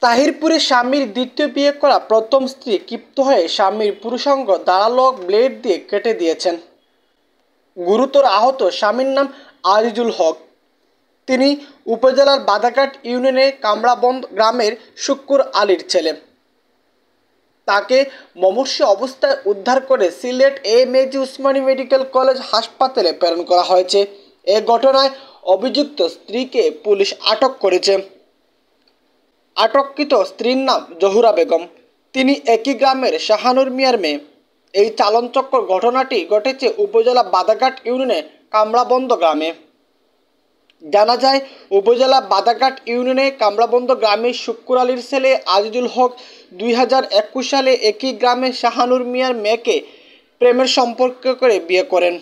তাহিরপুরে স্বামীর দ্বিতীয় বিয়ে করা প্রথম স্ত্রী ক্ষিপ্ত হয়ে স্বামীর পুরুষাঙ্গ ধারালো ব্লেড দিয়ে কেটে দিয়েছেন। গুরুতর আহত স্বামীর নাম আজিজুল হক। তিনি উপজেলার বাদাঘাট ইউনিয়নের কামরাবন্দ গ্রামের শুক্কুর আলীর ছেলে। তাকে মুমূর্ষ অবস্থায় উদ্ধার করে সিলেট এএমজে উসমানী মেডিকেল কলেজ হাসপাতালে প্রেরণ করা হয়েছে। এ ঘটনায় অভিযুক্ত স্ত্রীকে পুলিশ আটক করেছে। আটককৃত স্ত্রীর নাম জহুরা বেগম। তিনি একই গ্রামের শাহানুর মিয়ার মেয়ে। এই চালনচক্র ঘটনাটি ঘটেছে উপজেলা বাদাঘাট ইউনিয়নের কামরাবন্দ গ্রামে। জানা যায়, উপজেলা বাদাঘাট ইউনিয়নের কামরাবন্দ গ্রামের শুক্কুর আলীর ছেলে আজিজুল হক 2021 সালে একই গ্রামের শাহানুর মিয়ার মেয়েকে প্রেমের সম্পর্ক করে বিয়ে করেন।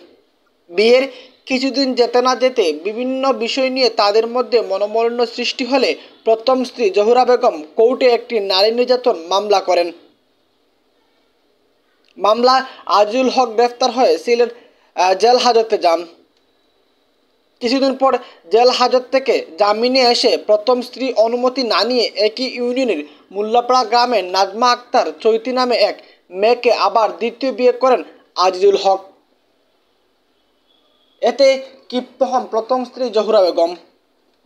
বিয়ের কিছুদিন যেতে না যেতে বিভিন্ন বিষয় নিয়ে তাদের মধ্যে মনোমালিন্য সৃষ্টি হলে প্রথম স্ত্রী জহুরা বেগম কোর্টে একটি নারী নির্যাতন মামলা করেন। মামলায় আজিজুল হক গ্রেফতার হয়ে সিলেট জেল হাজতে যান। কিছুদিন পর জেল হাজত থেকে জামিনে এসে প্রথম স্ত্রী অনুমতি না নিয়ে একই ইউনিয়নের মোল্লাপাড়া গ্রামের নাজমা আক্তার চৈতি নামে এক মেয়েকে আবার দ্বিতীয় বিয়ে করেন আজিজুল হক। এতে ক্ষিপ্ত হন প্রথম স্ত্রী জহুরা বেগম।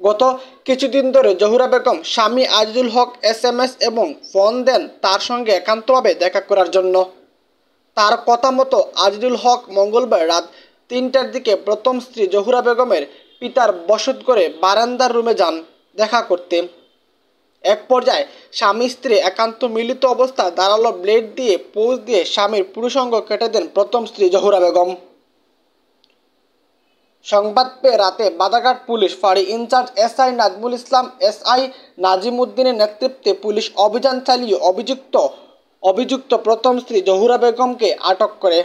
গত কিছুদিন ধরে জহুরা বেগম স্বামী আজিজুল হক SMS এবং ফোন দেন তার সঙ্গে একান্তভাবে দেখা করার জন্য। তার কথা মতো আজিজুল হক মঙ্গলবার রাত 3টার দিকে প্রথম স্ত্রী জহুরা বেগমের পিতার বসতঘরে বারান্দার রুমে যান দেখা করতে। এক পর্যায়ে স্বামী স্ত্রী একান্ত মিলিত অবস্থায় ধারালো ব্লেড দিয়ে পোজ দিয়ে স্বামীর পুরুষাঙ্গ কেটে দেন প্রথম স্ত্রী জহুরা বেগম। সংবাদ পেয়ে রাতে বাদাঘাট পুলিশ ফাঁড়ি in charge SI Nazmul Islam, SI Nazim উদ্দিনের নেতৃত্বে পুলিশ অভিযান চালিয়ে অভিযুক্ত প্রথম স্ত্রী জহুরা বেগমকে আটক করে।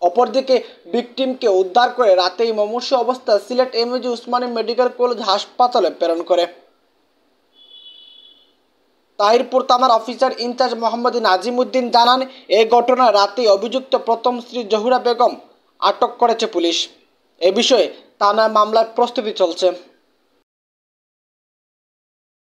অপরদিকে ভিকটিমকে উদ্ধার করে রাতেই মুমূর্ষ অবস্থায় সিলেট এএমজে উসমানী মেডিকেল কলেজ হাসপাতালে প্রেরণ করে। তাহিরপুর থানার অফিসার ইনচার্জ মোহাম্মদ নাজিম উদ্দিন জানান, এই ঘটনায় রাতেই অভিযুক্ত প্রথম স্ত্রী জহুরা বেগম আটক করেছে পুলিশ। এ বিষয়ে থানায় মামলার প্রস্তুতি চলছে।